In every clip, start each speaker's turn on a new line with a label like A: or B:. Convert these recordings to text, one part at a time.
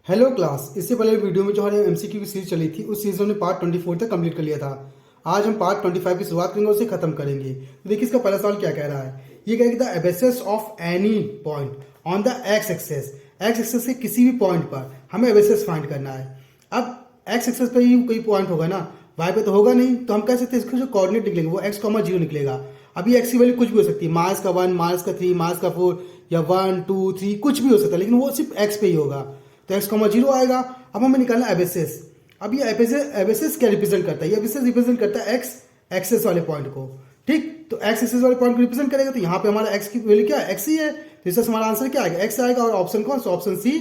A: Hello class, इससे पहले video में जो हमारी एमसीक्यू की सीरीज चली थी उस सीरीज में हमने पार्ट 24 तक कंप्लीट कर लिया था। आज हम पार्ट 25 की शुरुआत करेंगे और उसे खत्म करेंगे। तो देखिए इसका पहला सवाल क्या कह रहा है। ये कह रहा है the abscissa of any point on the x axis के किसी भी पॉइंट पर हमें एबेसिस फाइंड करना है। अब एक्स एक्सेस पर ही कोई पॉइंट होगा ना, वाई पे तो होगा नहीं, तो हम कह सकते हैं इसके जो कोऑर्डिनेट निकलेंगे वो x, 0 निकलेगा। अभी x की वैल्यू कुछ भी हो सकती है, माइनस का 1, माइनस का 3, माइनस का 4 या 1, 2, 3 कुछ भी हो सकता है, लेकिन वो सिर्फ x पे ही होगा। तो x, 0 आएगा। अब हमें निकालना है एबेसिस। अब ये एबेसिस क्या रिप्रेजेंट करता है? ये एबेसिस रिप्रेजेंट करता है x एक्सेस वाले पॉइंट को। ठीक, तो x एक्सेस वाले पॉइंट को रिप्रेजेंट करेगा, तो यहाँ पे हमारा x की वैल्यू क्या है? x ही है। तो इससे हमारा आंसर क्या आएगा? x आएगा। और ऑप्शन कौन सा? ऑप्शन सी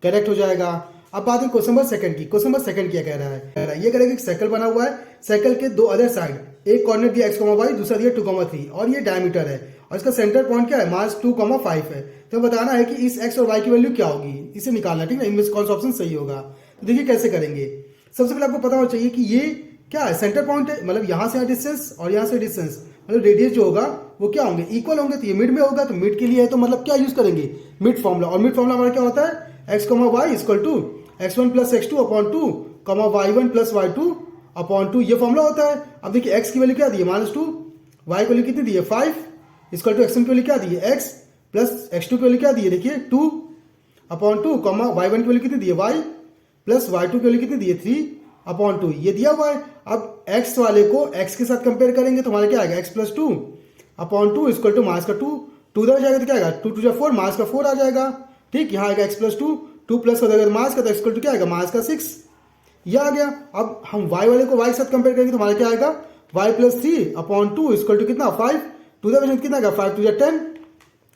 A: करेक्ट हो जाएगा। अब बात है क्वेश्चन नंबर सेकंड की। क्वेश्चन नंबर सेकंड क्या कह रहा है? ये कह रहा है कि सर्कल बना हुआ है, सर्कल के दो अदर साइड, एक कॉर्नर दिया x, y, दूसरा दिया 2, 3 और ये डायमीटर है और इसका सेंटर पॉइंट क्या है? -2, 5 है। तो बताना है कि इस x और y की वैल्यू क्या होगी, इसे निकालना है। ठीक है, इनमें कौन सा ऑप्शन सही होगा। तो देखिए कैसे करेंगे। सबसे पहले आपको पता होना चाहिए कि ये क्या है? सेंटर पॉइंट है, मतलब यहाँ से डिस्टेंस और यहाँ से डिस्टेंस, मतलब रेडियस जो होगा वो क्या होंगे? इक्वल होंगे। तो ये मिड में होगा, तो मिड के लिए है तो मतलब क्या यूज करेंगे? Mid formula. और मिड फॉर्मूला हमारा क्या होता है? x, y equal to x1 plus x2 upon 2, y1 plus y2 upon 2, ये फॉर्मूला होता है। अब देखिए x की वैल्यू क्या दी है? -2, y की वैल्यू कितनी दी है? 5 इक्वल टू x1 की वैल्यू क्या दी है? x प्लस x2 की वैल्यू क्या दी है? देखिए 2 अपॉन 2, y1 की वैल्यू कितनी दी है? y प्लस y2 की वैल्यू कितनी दी है? 3 अपॉन 2, ये दिया हुआ है। अब x वाले को x के साथ कंपेयर करेंगे तो हमारा क्या आएगा? x plus 2 upon 2 equal to minus का 2 इधर जाएगा तो क्या आएगा? 2 2 4 माइनस का 4 आ जाएगा। ठीक, यहाँ आएगा x प्लस 2 प्लस हो जाएगा माइनस का, तो इक्वल टू क्या आएगा? माइनस का 6, ये आ गया। अब हम y वाले को y के साथ कंपेयर करेंगे तो हमारा क्या आएगा? y plus 3 upon 2 equal to कितना? 5 टू द कितना आएगा? 5 2 10,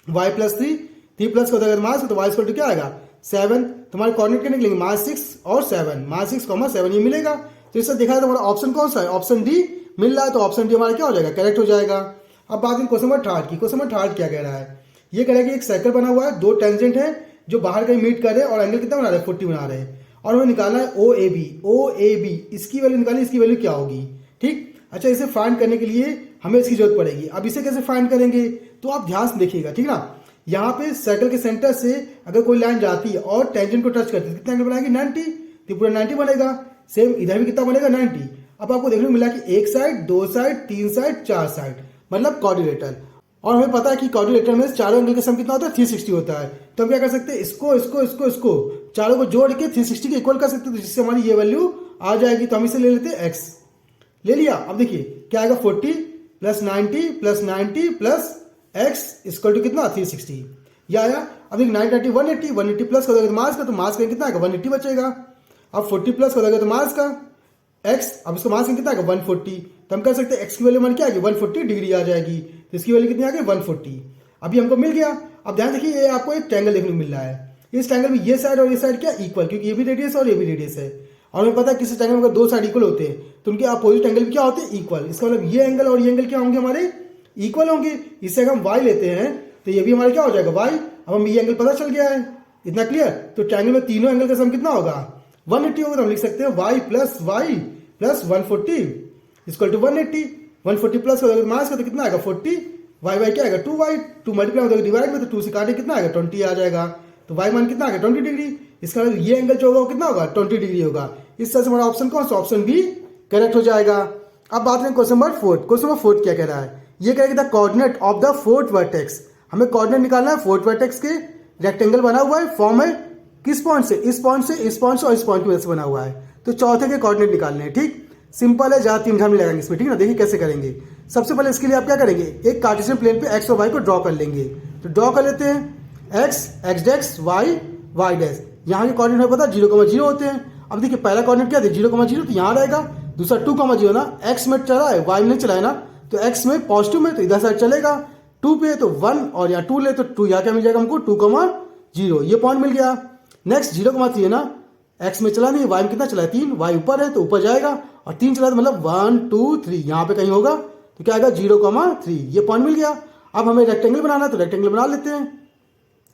A: y प्लस 3 प्लस हो जाएगा माइनस, तो y इक्वल टू क्या आएगा? 7। तुम्हारे कोऑर्डिनेट क्या निकलेंगे? -6 और 7, -6, 7 ये मिलेगा। तो इससे देखा जाए तो हमारा ऑप्शन कौन सा है? ऑप्शन डी मिल रहा है। तो ऑप्शन डी हमारा क्या हो जाएगा? करेक्ट हो जाएगा। अब बात करें क्वेश्चन नंबर थर्ड की। क्वेश्चन नंबर थर्ड क्या कह रहा है? ये कह रहा है कि एक सर्कल बना हुआ है, दो टेंजेंट है जो बाहर कहीं मीट कर रहे हैं और एंगल कितना बना रहे हैं? 40 बना रहे हैं और हमें निकालना है OAB। इसकी वैल्यू निकालनी, इसकी वैल्यू क्या होगी? ठीक, अच्छा, इसे फाइंड करने के लिए हमें इसकी जरूरत पड़ेगी। अब इसे कैसे फाइंड करेंगे तो आप ध्यान से देखिएगा। ठीक ना, यहाँ पे सर्कल के सेंटर से अगर कोई लाइन जाती है और टेंजेंट को टच करती है, कितना एंगल बनाएगी? 90, तो पूरा 90 बनेगा। सेम इधर भी कितना बनेगा? 90। अब आपको देखने को मिला कि एक साइड, दो साइड, तीन साइड, चार साइड, मतलब क्वाड्रिलेटरल। और हमें पता है कि क्वाड्रिलेटरल में चारों एंगल का सम कितना होता है? 360 होता है। तो हम क्या कर सकते हैं? इसको चारों को जोड़ के 360 के इक्वल कर सकते हैं, तो जिससे हमारी ये वैल्यू आ जाएगी। तो हम इसे ले लेते हैं x, ले लिया। अब देखिए क्या आएगा? 40 plus 90 plus 90 plus x equal to कितना? 360, ये आया। अब एक 990 180 प्लस कर दोगे तो मास का, तो मास का कितना आएगा? 180 बचेगा। अब 40 प्लस कर दोगे तो मास का x, अब इसका मास कितना आएगा? 140। तो हम कर सकते हैं x की वैल्यू मान क्या आएगी? 140 डिग्री आ जाएगी। तो इसकी वैल्यू कितनी आ गई? 140। अभी हमको मिल गया। अब ध्यान देखिए, ये आपको एक ट्रायंगल देखने को मिल रहा है। इस ट्रायंगल में ये साइड और ये साइड क्या इक्वल, क्योंकि ये भी रेडियस और ये भी रेडियस है। और हमें पता है किसी ट्रायंगल में अगर दो साइड इक्वल होते हैं तो उनके अपोजिट एंगल भी क्या होते हैं? इक्वल। इसका मतलब ये एंगल और ये एंगल क्या होंगे? हमारे इक्वल होंगे। इससे अगर हम y लेते हैं तो ये भी हमारे क्या हो जाएगा? y। अब हम ये एंगल पता चल गया है, इतना क्लियर। तो ट्रायंगल में तीनों एंगल का सम कितना होगा? 180 होगा। तो हम लिख सकते हैं y plus 140 equal to 180। 140 plus मास का तो कितना आएगा? 40, y क्या आएगा? 2 मल्टीप्लाई हो जाएगा डिवाइड में, तो 2 से काटे कितना आएगा? 20 आ जाएगा। तो y मान कितना आएगा? 20 डिग्री। इसका मतलब ये एंगल जो होगा वो कितना होगा? 20 डिग्री होगा। इस तरह से हमारा ऑप्शन कौन सा? ऑप्शन बी करेक्ट हो जाएगा। अब बात करें question number fourth. Question number fourth क्या कह रहा है? ये कह रहा है the coordinate of the fourth vertex. हमें कोऑर्डिनेट निकालना है फोर्थ वर्टेक्स के। रेक्टेंगल बना हुआ है, फॉर्म है किस पॉइंट से? इस पॉइंट से, इस पॉइंट से और इस पॉइंट की वजह से बना हुआ है। तो चौथे के कोऑर्डिनेट निकालने हैं। ठीक, सिंपल है, ज्यादा तीन घाम नहीं लगाएंगे इसमें। ठीक ना, देखिए कैसे करेंगे। सबसे पहले इसके लिए आप क्या करेंगे? एक कार्टेशियन प्लेन पे x और y को ड्रॉ कर लेंगे। तो ड्रॉ कर लेते हैं x डैश y डैश। यहाँ के कोऑर्डिनेट हमें पता 0,0 होते हैं। अब देखिए पहला कोऑर्डिनेट क्या है? 0,0, तो यहाँ रहेगा। दूसरा 2,0 ना, x में चला है, y में नहीं चला है ना, तो x में पॉजिटिव में, तो इधर साइड चलेगा। 2 पे तो 1 और यहाँ 2 ले तो 2, यहाँ क्या मिल जाएगा हमको? 2,0, ये पॉइंट मिल गया। नेक्स्ट 0,3 है ना, x में चला नहीं, y में कितना चला है? 3, y ऊपर है तो ऊपर जाएगा, और 3 चला तो मतलब 1 2 3 यहाँ पे कहीं होगा, तो क्या आएगा? 0,3, ये पॉइंट मिल गया। अब हमें रेक्टेंगल बनाना है तो रेक्टेंगल बना लेते हैं।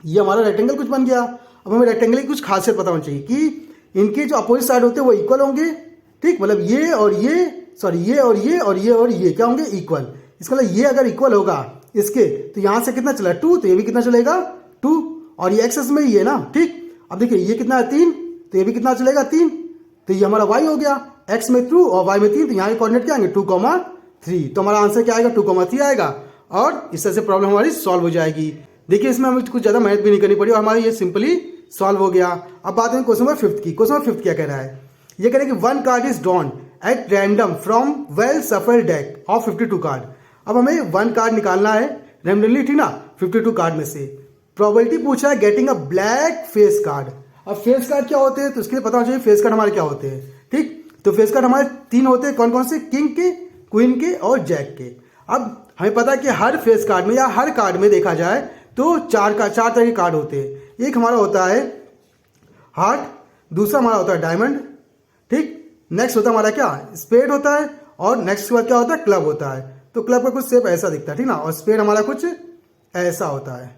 A: ये हमारा रेक्टेंगल कुछ बन गया। अब हमें रेक्टेंगल की कुछ खासियत पता होनी चाहिए कि इनके जो अपोजिट साइड होते हैं वो इक्वल होंगे। ठीक, मतलब ये और ये, सॉरी ये और ये और ये और ये क्या होंगे? इक्वल। इसका मतलब ये अगर इक्वल होगा, इसके, तो यहाँ से कितना चला 2, तो ये भी कितना चलेगा 2, और ये एक्सेस में ही है ना, ठीक। अब देखिए ये कितना है 3, तो ये भी कितना चलेगा 3, तो ये हमारा y हो गया, x में 2 और y में 3, तो यहाँ के कोऑर्डिनेट क्या आएंगे 2,3, तो हमारा आंसर क्या आएगा 2,3 आएगा, और इस तरह से प्रॉब्लम हमारी सॉल्व हो जाएगी। देखिए इसमें हमें कुछ ज़्यादा मेहनत भी नहीं करनी पड़ी और हमारी ये सिंपली सॉल्व हो गया। अब बात करें क्वेश्चन नंबर 5 की। क्वेश्चन नंबर 5 क्या कह रहा है, ये कह रहा है कि 1 card is drawn at random from well सफल डेक ऑफ 52 कार्ड। अब हमें 1 कार्ड निकालना है रैंडमली, ठीक ना, 52 कार्ड में से। प्रोबेबिलिटी पूछ रहा है getting a black face card. अब फेस कार्ड क्या होते हैं, तो इसके लिए पता होना चाहिए फेस कार्ड हमारे क्या होते हैं, ठीक। तो फेस कार्ड हमारे 3 होते हैं, कौन कौन से, किंग के, क्वीन के और जैक के। अब हमें पता है कि हर फेस कार्ड में या हर कार्ड में देखा जाए तो 4 तरह के कार्ड होते हैं। एक हमारा होता है हार्ट, दूसरा हमारा होता है डायमंड, ठीक। नेक्स्ट होता है हमारा क्या, स्पेड होता है, और नेक्स्ट के बाद क्या होता है, क्लब होता है। तो क्लब का कुछ शेप ऐसा दिखता है, ठीक ना, और स्पेड हमारा कुछ ऐसा होता है,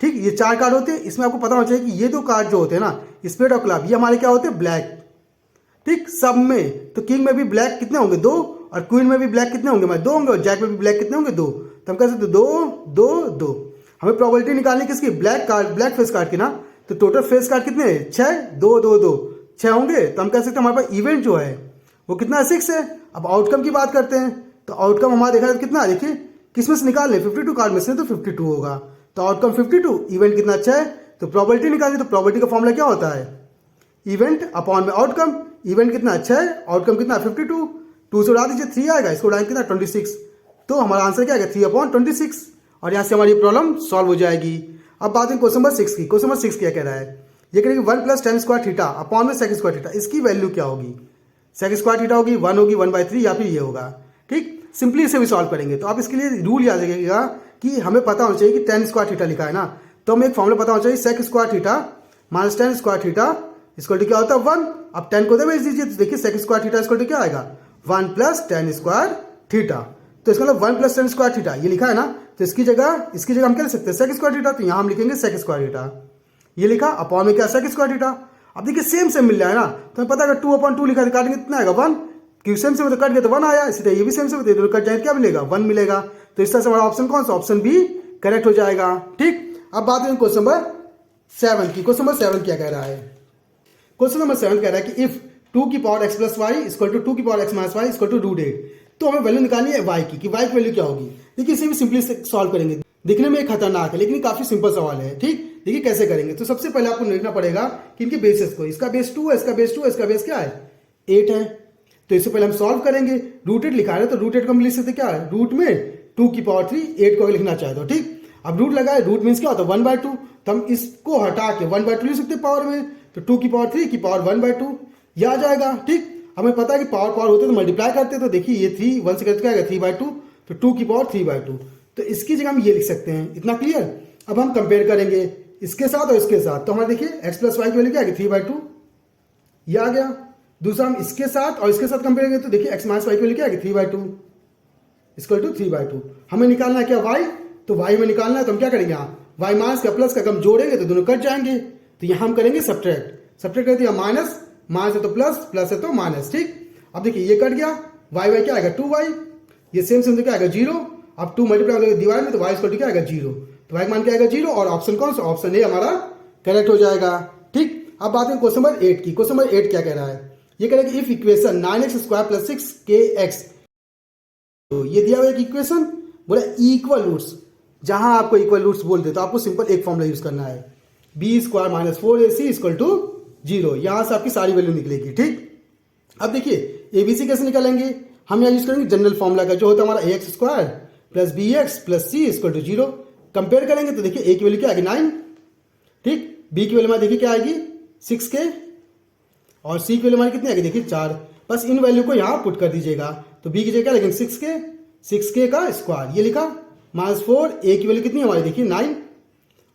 A: ठीक। ये 4 कार्ड होते हैं। इसमें आपको पता होना चाहिए कि ये 2 कार्ड जो होते हैं ना, स्पेड और क्लब, ये हमारे क्या होते हैं, ब्लैक, ठीक। सब में तो किंग में भी ब्लैक कितने होंगे 2, और क्वीन में भी ब्लैक कितने होंगे, हमारे 2 होंगे, और जैक में भी ब्लैक कितने होंगे 2। तो हम कह सकते 2 2 2। हमें प्रोबेबिलिटी निकालनी किसकी, black card, black face card की ना। तो टोटल फेस कार्ड कितने हैं 6, 2 2 2 6 होंगे। तो हम कह सकते हैं हमारे पास इवेंट जो है वो कितना है 6 है। अब आउटकम की बात करते हैं, तो आउटकम हमारा देखा जाए कितना है, देखिए किसमें से निकाल ले, 52 कार्ड में से, तो 52 होगा। तो आउटकम 52, इवेंट कितना अच्छा है, तो प्रोबेबिलिटी निकालिए। तो प्रोबेबिलिटी का फॉर्मूला क्या होता है, इवेंट अपॉन में आउटकम। इवेंट कितना अच्छा है, आउटकम कितना 52, 2 से उड़ा दीजिए 3 आएगा, इसको उड़ाएंगे कितना 26। तो हमारा आंसर क्या आएगा 3/26, और यहाँ से हमारी प्रॉब्लम सॉल्व हो जाएगी। अब बात करें क्वेश्चन नंबर 6 की। क्वेश्चन नंबर 6 क्या कह रहा है, ये कह रहा है कि 1 + tan स्क्वायर थीटा अपॉन में sec स्क्वायर थीटा, इसकी वैल्यू क्या होगी, sec स्क्वायर थीटा होगी 1 होगी 1/3, या फिर ये होगा, ठीक। सिंपली इसे भी सॉल्व करेंगे। तो आप इसके लिए रूल याद रखिएगा कि हमें पता होना चाहिए कि tan स्क्वायर थीटा लिखा है ना, तो हमें एक फॉर्मूला पता होना चाहिए sec square theta minus tan square theta equal to क्या होता है 1। अब 10 को भेज दीजिए, तो देखिए sec square theta equal to क्या आएगा 1 + tan स्क्वायर थीटा। तो इसका मतलब 1 + tan स्क्वायर थीटा ये लिखा है ना, तो इसकी जगह हम क्या लिख सकते हैं sec स्क्वायर थीटा। तो यहाँ हम लिखेंगे sec स्क्वायर थीटा, ये लिखा, अपॉन में क्या sec स्क्वायर थीटा। अब देखिए सेम मिल रहा है ना, तो हमें पता है 2/2 लिखा, काटेंगे कितना आएगा 1, क्योंकि सेम तो कट गया तो 1 आया। इसी तरह ये भी सेम दोनों कट जाए क्या मिलेगा 1 मिलेगा। तो इस तरह से हमारा ऑप्शन कौन सा, ऑप्शन बी करेक्ट हो जाएगा, ठीक। अब बात करें क्वेश्चन नंबर 7 की। क्वेश्चन नंबर 7 क्या कह रहा है, क्वेश्चन नंबर 7 कह रहा है कि इफ 2 की power x + y equal to 2 की power x - y equal to √8, तो हमें वैल्यू निकालनी है y की, कि y की वैल्यू क्या होगी। देखिए इसे भी सिंपली सॉल्व करेंगे। दिखने में खतरनाक है लेकिन काफी सिंपल सवाल है, ठीक। देखिए कैसे करेंगे, तो सबसे पहले आपको देखना पड़ेगा कि इनके बेसिस को, इसका बेस 2 है, इसका बेस 2 है, इसका बेस क्या है 8 है। तो इससे पहले हम सॉल्व करेंगे। √8 लिखा है तो √8 को हम लिख सकते क्या है, रूट में 2 की पावर 3 8 को लिखना चाहे तो, ठीक। अब रूट लगा है, रूट मीन्स क्या होता है 1/2, तो हम इसको हटा के 1/2 लिख सकते पावर में, तो 2 की पावर 3 की पावर 1/2 यह आ जाएगा, ठीक। हमें पता है कि पावर होते तो मल्टीप्लाई करते, तो देखिए ये 3 1 से करते क्या आएगा 3/2, तो 2 की पावर 3/2, तो इसकी जगह हम ये लिख सकते हैं। इतना क्लियर। अब हम कंपेयर करेंगे इसके साथ और इसके साथ, तो हमारे देखिए x + y की वैल्यू क्या आएगी 3/2, ये आ गया। दूसरा हम इसके साथ और इसके साथ कंपेयर करेंगे, तो देखिए x - y की वैल्यू क्या आएगी 3/2 इक्वल टू 3/2। हमें निकालना है क्या y, तो y में निकालना है, तो हम क्या करेंगे यहाँ y माइनस का प्लस का हम जोड़ेंगे तो दोनों कट जाएंगे, तो यहाँ हम करेंगे सब्ट्रैक्ट करते हैं, माइनस माइनस है तो प्लस, प्लस है तो माइनस, ठीक। अब देखिए ये कट गया, y क्या आएगा 2y, ये सेम तो क्या आएगा 0। अब 2 मल्टीप्लाई डिवाइड में, तो y इक्वल टू क्या आएगा 0, तो y मान क्या आएगा 0, और ऑप्शन कौन सा, ऑप्शन ए हमारा करेक्ट हो जाएगा, ठीक। अब बात करें क्वेश्चन नंबर 8 की। क्वेश्चन नंबर 8 क्या कह रहा है, ये कह रहा है कि इफ इक्वेशन 9x² + 6kx, तो ये दिया हुआ एक इक्वेशन, बोला इक्वल रूट्स, जहां आपको इक्वल रूट्स बोल दे तो आपको सिंपल एक फॉर्मूला यूज करना है, b² - 4ac इक्वल टू 0। यहां से आपकी सारी वैल्यू निकलेगी, ठीक। अब देखिए एबीसी कैसे निकालेंगे, हम यहाँ यूज करेंगे जनरल फॉर्मूला का, जो होता है हमारा ax² + bx + c equal to 0। Compare करेंगे तो देखिए a की वैल्यू क्या आएगी 9, ठीक। b की वैल्यू हमारी देखिए क्या आएगी 6k, और c की वैल्यू हमारी कितनी आएगी देखिए 4। बस इन वैल्यू को यहाँ पुट कर दीजिएगा, तो b की जगह क्या लेकिन 6k का स्क्वायर, ये लिखा, -4, a की वैल्यू कितनी है हमारी देखिए 9,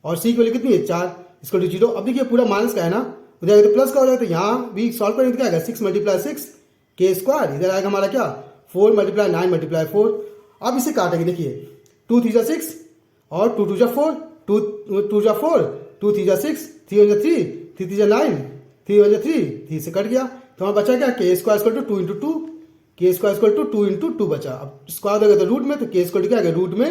A: और c की वैल्यू कितनी है 4 इक्वल टू 0। अब देखिए पूरा माइनस का है ना, उधर आएगा तो प्लस का हो जाएगा, तो यहाँ भी सॉल्व करेंगे तो क्या आएगा 6 × 6 k², इधर आएगा हमारा क्या 4 × 9 × 4। अब इसे काटेंगे, देखिए 2 3 6 और 2 2 4, 2 2 4, 2 3 6, 3 1 3, 3 3 9, 3 1 3, 3 से कट गया, तो हमारा बचा क्या k² equal to 2 × 2, k² equal to 2 × 2 बचा। अब स्क्वायर देगा तो रूट में, तो k² क्या आएगा रूट में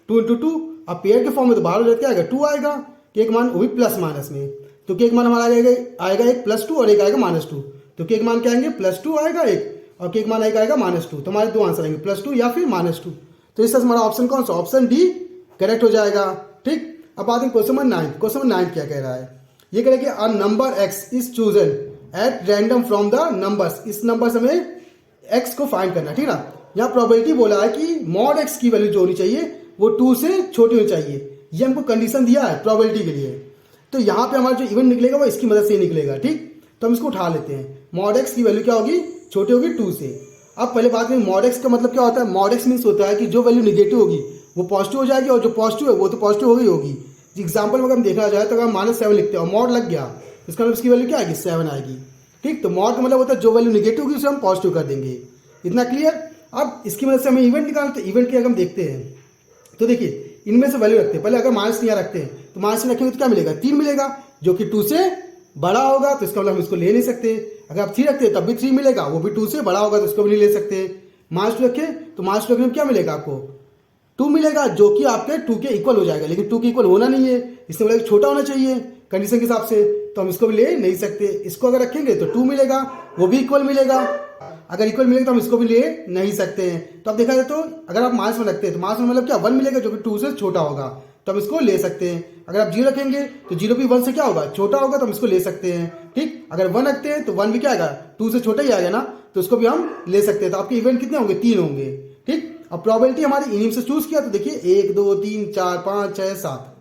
A: 2 इंटू टू। अब पेयर के फॉर्म में तो बाहर हो जाता क्या आएगा, 2 आएगा। के का मान वो भी प्लस माइनस में, तो के का मान हमारा आएगा एक +2 और एक आएगा -2। तो के का मान क्या आएंगे, +2 आएगा एक, और के का मान आएगा -2। तो हमारे दो आंसर आएंगे, +2 या फिर -2। तो इस तरह से हमारा ऑप्शन कौन सा, ऑप्शन डी करेक्ट हो जाएगा। ठीक, अब आते हैं क्वेश्चन नंबर 9। क्वेश्चन नंबर 9 क्या कह रहा है, ये कह रहा है कि a number x is chosen at random from the numbers. इस नंबर से हमें एक्स को फाइंड करना, ठीक ना। यहाँ प्रोबेबिलिटी बोला है कि मॉड एक्स की वैल्यू जो होनी चाहिए वो 2 से छोटी होनी चाहिए। ये हमको कंडीशन दिया है प्रोबेबिलिटी के लिए। तो यहाँ पे हमारा जो इवेंट निकलेगा वो इसकी मदद से ही निकलेगा। ठीक, तो हम इसको उठा लेते हैं। मॉड एक्स की वैल्यू क्या होगी, छोटी होगी 2 से। अब पहले बात में मॉड एक्स का मतलब क्या होता है, मॉड एक्स मीन्स होता है कि जो वैल्यू निगेटिव होगी वो पॉजिटिव हो जाएगी, और जो पॉजिटिव है वो तो पॉजिटिव होगी। एग्जाम्पल में अगर हम देखा जाए तो अगर -7 लिखते हैं और मॉड लग गया, इसका मतलब इसकी वैल्यू क्या आएगी, 7 आएगी। ठीक, तो मॉड का मतलब होता है जो वैल्यू निगेटिव होगी उसे हम पॉजिटिव कर देंगे। इतना क्लियर। अब इसकी मदद से हमें इवेंट निकालना, तो इवेंट के अगर हम देखते हैं तो देखिए इनमें से वैल्यू रखते हैं। पहले अगर -3 यहाँ रखते हैं तो -3 रखेंगे तो क्या मिलेगा, 3 मिलेगा, जो कि 2 से बड़ा होगा, तो इसका मतलब हम इसको ले नहीं सकते। अगर आप 3 रखते हैं तब भी 3 मिलेगा, वो भी 2 से बड़ा होगा, तो इसको भी नहीं ले सकते। -2 रखें तो -2 रखने में क्या मिलेगा आपको, 2 मिलेगा, जो कि आपके 2 के इक्वल हो जाएगा। लेकिन 2 के इक्वल होना नहीं है, इससे बोला छोटा होना चाहिए कंडीशन के हिसाब से, तो हम इसको भी ले नहीं सकते। इसको अगर रखेंगे तो 2 मिलेगा, वो भी इक्वल मिलेगा। अगर इक्वल मिलेगा तो हम इसको भी ले नहीं सकते हैं। तो अब देखा जाए तो अगर आप -1 रखते हैं तो -1 मतलब क्या, 1 मिलेगा, जो कि 2 से छोटा होगा, तो हम इसको ले सकते हैं। अगर आप 0 रखेंगे तो 0 भी 1 से क्या होगा, छोटा होगा, तो हम इसको ले सकते हैं। ठीक, अगर 1 रखते हैं तो 1 भी क्या आएगा, 2 से छोटा ही आएगा ना, तो इसको भी हम ले सकते हैं। तो आपके इवेंट कितने होंगे, 3 होंगे। ठीक, अब प्रोबेबिलिटी हमारी इन्हीं से चूज किया, तो देखिए 1 2 3 4 5 6 7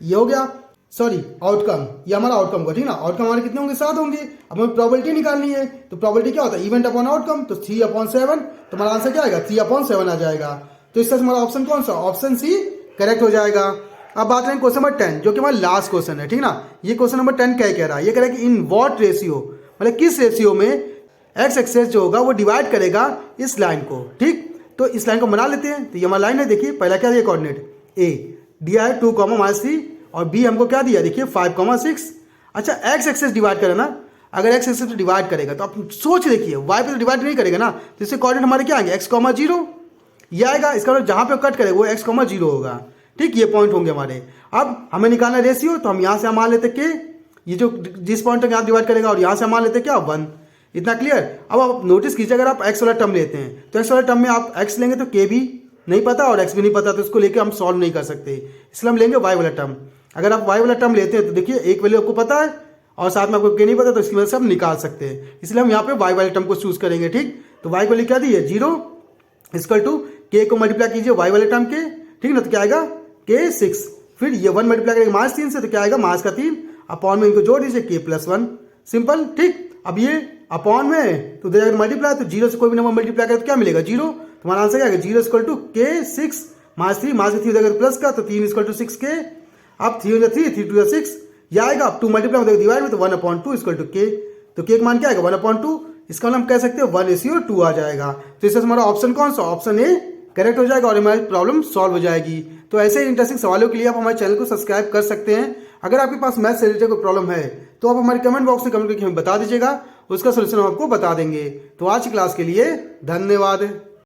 A: ये हो गया। सॉरी, आउटकम, ये हमारा आउटकम होगा। ठीक ना, आउटकम हमारे कितने होंगे, 7 होंगे। अब हमें प्रोबेबिलिटी निकालनी है, तो प्रोबेबिलिटी क्या होता है, इवेंट अपॉन आउटकम, तो 3/7। तो हमारा आंसर क्या आएगा, 3/7 आ जाएगा। तो इससे हमारा ऑप्शन कौन सा, ऑप्शन सी करेक्ट हो जाएगा। अब बात करें क्वेश्चन नंबर 10, जो कि हमारा लास्ट क्वेश्चन है। ठीक ना, ये क्वेश्चन नंबर 10 क्या कह रहा है, ये कह रहा है कि इन व्हाट रेशियो, मतलब किस रेशियो में एक्स एक्सेस जो होगा वो डिवाइड करेगा इस लाइन को। ठीक, तो इस लाइन को बना लेते हैं। तो ये हमारा लाइन है, देखिए पहला क्या दिया कोऑर्डिनेट, ए दिया है 2, -3, और बी हमको क्या दिया, देखिए 5, 6। अच्छा, एक्स एक्सेस डिवाइड करे ना, अगर एक्स एक्सेस से डिवाइड करेगा तो आप सोच देखिए वाई पे तो डिवाइड नहीं करेगा ना, तो इससे कोऑर्डिनेट हमारे क्या आएंगे, x, 0 ये आएगा। इसका मतलब जहां पे कट करेगा वो x, 0 होगा। ठीक, ये पॉइंट होंगे हमारे। अब हमें निकालना रेशियो, तो हम यहाँ से मान लेते के ये जो जिस पॉइंट तक यहाँ डिवाइड करेगा, और यहाँ से मान लेते क्या 1। इतना क्लियर। अब आप नोटिस कीजिए, अगर आप x वाला टर्म लेते हैं तो x वाला टर्म में आप x लेंगे तो k भी नहीं पता और x भी नहीं पता, तो इसको लेके हम सॉल्व नहीं कर सकते, इसलिए हम लेंगे y वाला टर्म। अगर आप y वाला टर्म लेते हैं तो देखिए एक वैल्यू आपको पता है और साथ में आपको k नहीं पता, तो इसकी वजह से हम निकाल सकते हैं, इसलिए हम यहाँ पे y वाले टर्म को चूज करेंगे। ठीक, तो y वैल्यू क्या दी है, 0 = k को मल्टीप्लाई कीजिए y वाले टर्म के। ठीक ना, तो क्या आएगा k 6, फिर ये 1 मल्टीप्लाई करेंगे -3 से, तो क्या आएगा -3, अपॉन में इनको जोड़ दीजिए k +1, सिंपल। ठीक, अब ये अपॉन में तो अगर मल्टीप्लाई, तो 0 से कोई भी नंबर मल्टीप्लाई करें तो क्या मिलेगा, 0। तो हमारा आंसर क्या आएगा, 0 = k 6 -3 3 हो प्लस का, तो 3 = 6k। अब 3 हो 3 3 2 6 ये आएगा। अब 2 मल्टीप्लाई हो डिवाइड में, तो 1/2 = k। तो k का मान क्या आएगा, 1/2। इसका हम कह सकते हैं 1:2 आ जाएगा। तो इससे हमारा ऑप्शन कौन सा, ऑप्शन ए करेक्ट हो जाएगा और हमारी प्रॉब्लम सॉल्व हो जाएगी। तो ऐसे ही इंटरेस्टिंग सवालों के लिए आप हमारे चैनल को सब्सक्राइब कर सकते हैं। अगर आपके पास मैथ से रिलेटेड कोई प्रॉब्लम है तो आप हमारे कमेंट बॉक्स में कमेंट करके हमें बता दीजिएगा, उसका सोल्यूशन हम आपको बता देंगे। तो आज की क्लास के लिए धन्यवाद।